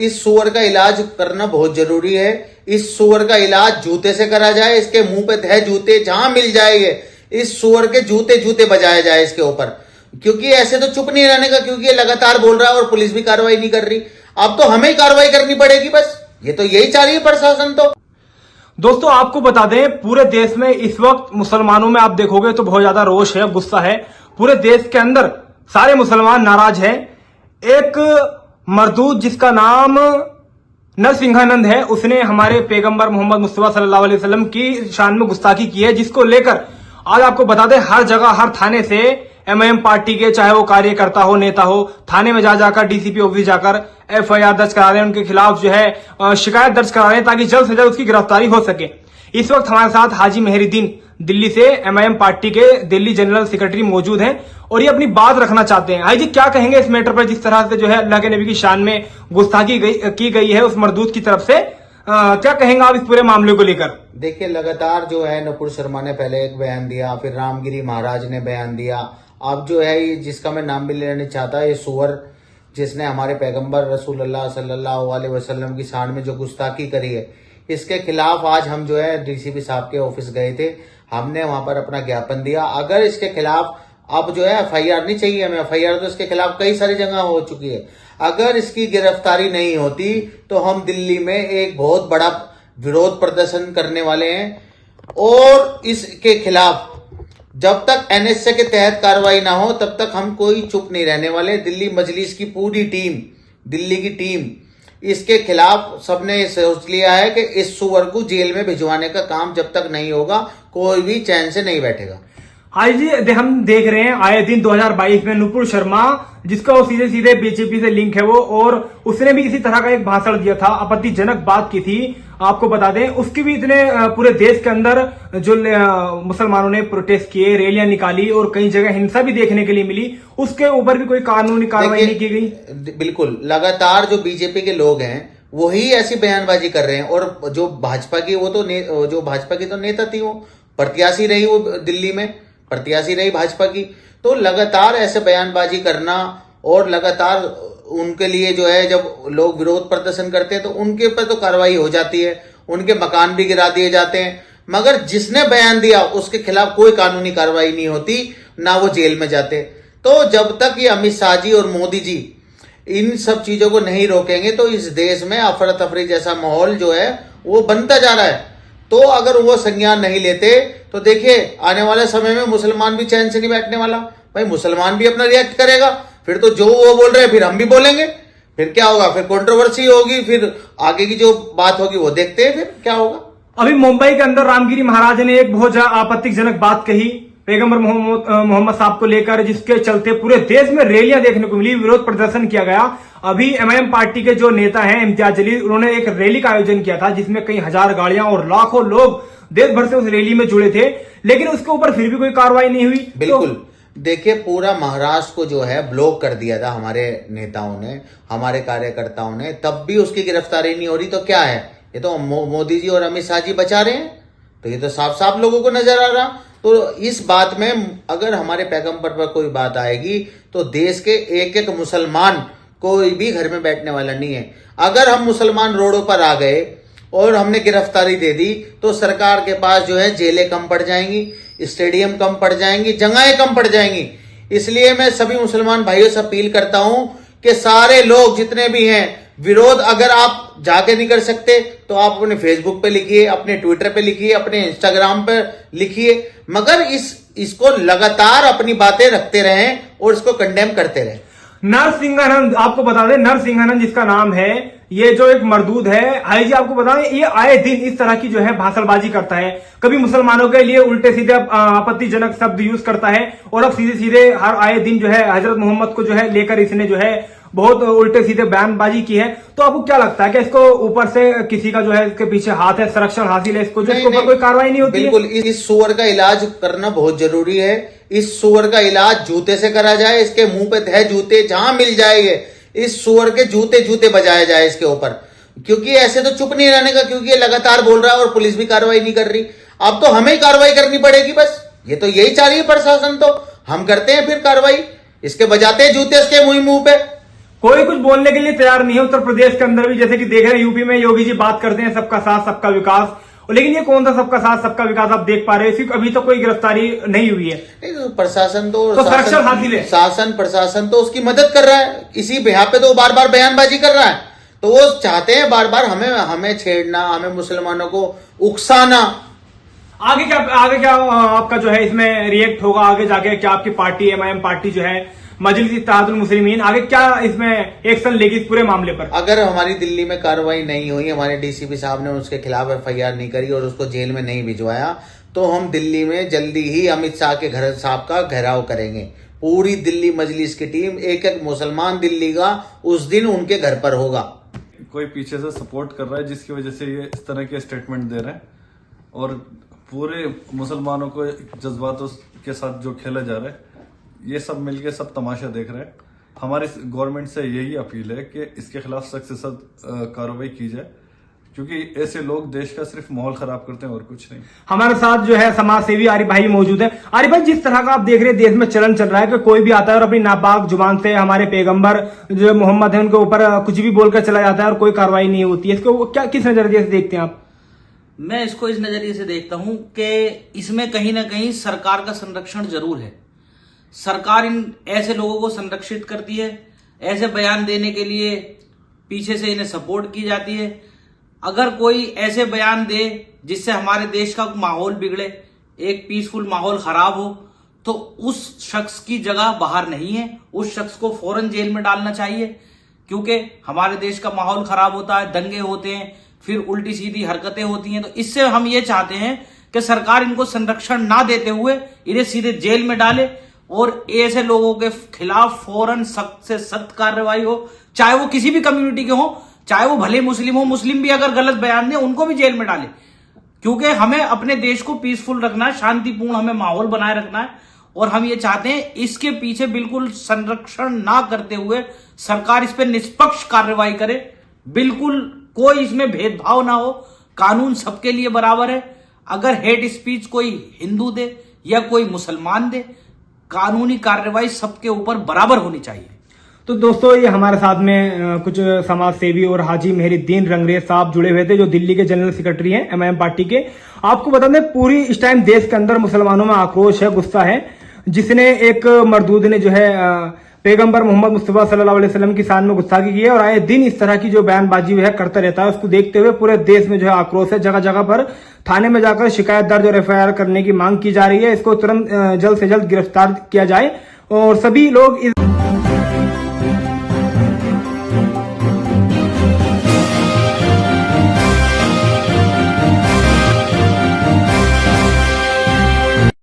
इस सुअर का इलाज करना बहुत जरूरी है। इस सुअर का इलाज जूते से करा जाए, इसके मुंह पे है जूते, जहां मिल जाएंगे इस सुअर के जूते जूते बजाए जाए इसके ऊपर, क्योंकि ऐसे तो चुप नहीं रहने का, क्योंकि ये लगातार बोल रहा है और पुलिस भी कार्रवाई नहीं कर रही। अब तो हमें ही कार्रवाई करनी पड़ेगी, बस ये तो यही चाह रही है प्रशासन। तो दोस्तों आपको बता दें, पूरे देश में इस वक्त मुसलमानों में आप देखोगे तो बहुत ज्यादा रोष है, गुस्सा है। पूरे देश के अंदर सारे मुसलमान नाराज हैं। एक मरदूद जिसका नाम नरसिंहानंद है, उसने हमारे पैगंबर मोहम्मद मुस्तफा सल्लल्लाहु अलैहि वसल्लम की शान में गुस्ताखी की है, जिसको लेकर आज आपको बता दें हर जगह हर थाने से एमआईएम पार्टी के, चाहे वो कार्यकर्ता हो, नेता हो, थाने में जाकर डीसीपी ऑफिस जाकर एफआईआर दर्ज करा रहे हैं, उनके खिलाफ जो है शिकायत दर्ज करा रहे हैं, ताकि जल्द से जल्द उसकी गिरफ्तारी हो सके। इस वक्त हमारे साथ हाजी मेहरुद्दीन दिल्ली से एमआईएम पार्टी के दिल्ली जनरल सेक्रेटरी मौजूद हैं और ये अपनी बात रखना चाहते हैं। हाजी, क्या कहेंगे इस मैटर पर, जिस तरह से जो है अल्लाह के नबी की शान में गुस्ताखी की गई है उस मरदूद की तरफ से, क्या कहेंगे आप इस पूरे मामले को लेकर? देखिए, लगातार जो है नुपुर शर्मा ने पहले एक बयान दिया, फिर रामगिरी महाराज ने बयान दिया, अब जो है ये जिसका मैं नाम भी लेना नहीं चाहता, ये सुअर जिसने हमारे पैगंबर रसूलुल्लाह सल्लल्लाहु अलैहि वसल्लम की शान में जो गुस्ताखी करी है, इसके खिलाफ आज हम जो है डीसीपी साहब के ऑफिस गए थे। हमने वहां पर अपना ज्ञापन दिया। अगर इसके खिलाफ अब जो है एफआईआर नहीं चाहिए हमें, एफआईआर तो इसके खिलाफ कई सारी जगह हो चुकी है। अगर इसकी गिरफ्तारी नहीं होती तो हम दिल्ली में एक बहुत बड़ा विरोध प्रदर्शन करने वाले हैं, और इसके खिलाफ जब तक एनएसए के तहत कार्रवाई ना हो तब तक हम कोई चुप नहीं रहने वाले। दिल्ली मजलिस की पूरी टीम, दिल्ली की टीम, इसके खिलाफ सबने सोच लिया है कि इस सुअर को जेल में भिजवाने का काम जब तक नहीं होगा कोई भी चैन से नहीं बैठेगा। हाई जी, हम देख रहे हैं आए दिन 2022 में नुपुर शर्मा, जिसका वो सीधे सीधे बीजेपी से लिंक है वो, और उसने भी इसी तरह का एक भाषण दिया था, आपत्तिजनक बात की थी। आपको बता दें उसकी भी इतने पूरे देश के अंदर जो मुसलमानों ने प्रोटेस्ट किए, रैलियां निकाली और कई जगह हिंसा भी देखने के लिए मिली, उसके ऊपर भी कोई कानूनी कार्रवाई नहीं की गई। बिल्कुल, लगातार जो बीजेपी के लोग हैं वही ऐसी बयानबाजी कर रहे हैं, और जो भाजपा की जो भाजपा की तो नेता थी, वो प्रत्याशी रही, वो दिल्ली में प्रत्याशी रही भाजपा की, तो लगातार ऐसे बयानबाजी करना और लगातार उनके लिए जो है जब लोग विरोध प्रदर्शन करते हैं तो उनके ऊपर तो कार्रवाई हो जाती है, उनके मकान भी गिरा दिए जाते हैं, मगर जिसने बयान दिया उसके खिलाफ कोई कानूनी कार्रवाई नहीं होती, ना वो जेल में जाते। तो जब तक ये अमित शाह जी और मोदी जी इन सब चीजों को नहीं रोकेंगे तो इस देश में अफरा तफरी जैसा माहौल जो है वो बनता जा रहा है। तो अगर वो संज्ञान नहीं लेते तो देखिए आने वाले समय में मुसलमान भी चैन से नहीं बैठने वाला। भाई मुसलमान भी अपना रिएक्ट करेगा, फिर तो जो वो बोल रहे हैं फिर हम भी बोलेंगे, फिर क्या होगा, फिर कंट्रोवर्सी होगी, फिर आगे की जो बात होगी वो देखते हैं फिर क्या होगा। अभी मुंबई के अंदर रामगिरी महाराज ने एक बहुत आपत्तिजनक बात कही पैगंबर मोहम्मद साहब को लेकर, जिसके चलते पूरे देश में रैलियां देखने को मिली, विरोध प्रदर्शन किया गया। अभी एमआईएम पार्टी के जो नेता हैं इम्तियाज जलील, उन्होंने एक रैली का आयोजन किया था जिसमें कई हजार गाड़ियां और लाखों लोग देश भर से उस रैली में जुड़े थे, लेकिन उसके ऊपर फिर भी कोई कार्रवाई नहीं हुई। बिल्कुल, देखिए पूरा महाराष्ट्र को जो है ब्लॉक कर दिया था हमारे नेताओं ने, हमारे कार्यकर्ताओं ने, तब भी उसकी गिरफ्तारी नहीं हो रही। तो क्या है, ये तो मोदी जी और अमित शाह जी बचा रहे हैं, तो ये तो साफ साफ लोगों को नजर आ रहा। तो इस बात में अगर हमारे पैगंबर पर कोई बात आएगी तो देश के एक एक मुसलमान कोई भी घर में बैठने वाला नहीं है। अगर हम मुसलमान रोडों पर आ गए और हमने गिरफ्तारी दे दी तो सरकार के पास जो है जेलें कम पड़ जाएंगी, स्टेडियम कम पड़ जाएंगी, जगहें कम पड़ जाएंगी। इसलिए मैं सभी मुसलमान भाइयों से अपील करता हूं कि सारे लोग जितने भी हैं, विरोध अगर आप जाके नहीं कर सकते तो आप अपने फेसबुक पे लिखिए, अपने ट्विटर पे लिखिए, अपने इंस्टाग्राम पे लिखिए, मगर इसको लगातार अपनी बातें रखते रहें और इसको कंडेम करते रहें। नरसिंहानंद, आपको बता दें नरसिंहानंद जिसका नाम है, ये जो एक मरदूद है, आई जी आपको बता दें ये आए दिन इस तरह की जो है भाषणबाजी करता है, कभी मुसलमानों के लिए उल्टे सीधे आपत्तिजनक शब्द यूज करता है, और अब सीधे सीधे हर आए दिन जो है हजरत मोहम्मद को जो है लेकर इसने जो है बहुत उल्टे सीधे बयानबाजी की है। तो आपको क्या लगता है कि इसको ऊपर से किसी का जो है इसके पीछे हाथ है, संरक्षण हासिल है इसको, जो इसके ऊपर कोई कार्रवाई नहीं होती? बिल्कुल, इस सुअर का इलाज करना बहुत जरूरी है। इस सुअर का इलाज जूते से करा जाए, इसके मुंह पे है जूते, जहां मिल जाएंगे इस सुअर के जूते जूते बजाए जाए इसके ऊपर, क्योंकि ऐसे तो चुप नहीं रहने का, क्योंकि ये लगातार बोल रहा है और पुलिस भी कार्रवाई नहीं कर रही। अब तो हमें ही कार्रवाई करनी पड़ेगी, बस ये तो यही चाह रही है प्रशासन। तो हम करते हैं फिर कार्रवाई, इसके बजाते हैं जूते इसके मुंह पे। कोई कुछ बोलने के लिए तैयार नहीं है। उत्तर प्रदेश के अंदर भी जैसे कि देख रहे हैं, यूपी में योगी जी बात करते हैं सबका साथ सबका विकास, लेकिन ये कौन सा सबका साथ सबका विकास आप देख पा रहे हैं? इसकी अभी तक कोई गिरफ्तारी नहीं हुई है। नहीं तो प्रशासन तो सुरक्षा हासिल है, शासन प्रशासन तो उसकी मदद कर रहा है, इसी यहाँ पे तो बार बार बयानबाजी कर रहा है। तो वो चाहते हैं बार बार हमें छेड़ना, हमें मुसलमानों को उकसाना। आगे क्या आपका जो है इसमें रिएक्ट होगा? आगे जाके क्या आपकी पार्टी एमआईएम पार्टी जो है मजलिस इत्तेहादुल मुस्लिमीन आगे क्या इसमें एक्शन लेगी इस पूरे मामले पर? अगर हमारी दिल्ली में कार्रवाई नहीं हुई, हमारे डीसीपी साहब ने उसके खिलाफ एफआईआर नहीं करी और उसको जेल में नहीं भिजवाया, तो हम दिल्ली में जल्दी ही अमित शाह के घर साहब का घेराव करेंगे। पूरी दिल्ली मजलिस की टीम, एक एक मुसलमान दिल्ली का उस दिन उनके घर पर होगा। कोई पीछे से सपोर्ट कर रहा है जिसकी वजह से ये इस तरह के स्टेटमेंट दे रहे हैं और पूरे मुसलमानों को जज्बातों के साथ जो खेला जा रहा है, ये सब मिलके सब तमाशा देख रहे हैं। हमारी गवर्नमेंट से यही अपील है कि इसके खिलाफ सख्त से सख्त कार्रवाई की जाए, क्योंकि ऐसे लोग देश का सिर्फ माहौल खराब करते हैं और कुछ नहीं। हमारे साथ जो है समाज सेवी आरिफ भाई मौजूद है। आरिफ भाई, जिस तरह का आप देख रहे हैं देश में चलन चल रहा है कि कोई भी आता है और अपनी नापाक जुबान से हमारे पैगंबर जो मोहम्मद है उनके ऊपर कुछ भी बोलकर चला जाता है और कोई कार्रवाई नहीं होती है, इसको क्या किस नजरिए से देखते हैं आप? मैं इसको इस नजरिए से देखता हूं कि इसमें कहीं ना कहीं सरकार का संरक्षण जरूर है। सरकार इन ऐसे लोगों को संरक्षित करती है, ऐसे बयान देने के लिए पीछे से इन्हें सपोर्ट की जाती है। अगर कोई ऐसे बयान दे जिससे हमारे देश का माहौल बिगड़े, एक पीसफुल माहौल खराब हो, तो उस शख्स की जगह बाहर नहीं है, उस शख्स को फौरन जेल में डालना चाहिए। क्योंकि हमारे देश का माहौल खराब होता है, दंगे होते हैं, फिर उल्टी सीधी हरकतें होती हैं। तो इससे हम ये चाहते हैं कि सरकार इनको संरक्षण ना देते हुए इन्हें सीधे जेल में डाले और ऐसे लोगों के खिलाफ फौरन सख्त से सख्त कार्रवाई हो, चाहे वो किसी भी कम्युनिटी के हो, चाहे वो भले मुस्लिम हो। मुस्लिम भी अगर गलत बयान दें उनको भी जेल में डाले, क्योंकि हमें अपने देश को पीसफुल रखना है, शांतिपूर्ण हमें माहौल बनाए रखना है। और हम ये चाहते हैं इसके पीछे बिल्कुल संरक्षण ना करते हुए सरकार इस पर निष्पक्ष कार्रवाई करे, बिल्कुल कोई इसमें भेदभाव ना हो, कानून सबके लिए बराबर है। अगर हेट स्पीच कोई हिंदू दे या कोई मुसलमान दे, कानूनी कार्रवाई सबके ऊपर बराबर होनी चाहिए। तो दोस्तों, ये हमारे साथ में कुछ समाज सेवी और हाजी मेहरुद्दीन रंगरेज साहब जुड़े हुए थे जो दिल्ली के जनरल सेक्रेटरी हैं एमआईएम पार्टी के। आपको बता दें, पूरी इस टाइम देश के अंदर मुसलमानों में आक्रोश है, गुस्सा है, जिसने एक मरदूद ने जो है पैगंबर मोहम्मद मुस्तफा सल्लल्लाहु अलैहि वसल्लम की शान में गुस्ताखी की है और आए दिन इस तरह की जो बयानबाजी है करता रहता है। उसको देखते हुए पूरे देश में जो है आक्रोश है, जगह जगह पर थाने में जाकर शिकायत दर्ज और एफआईआर करने की मांग की जा रही है। इसको तुरंत जल्द से जल्द गिरफ्तार किया जाए और सभी लोग इस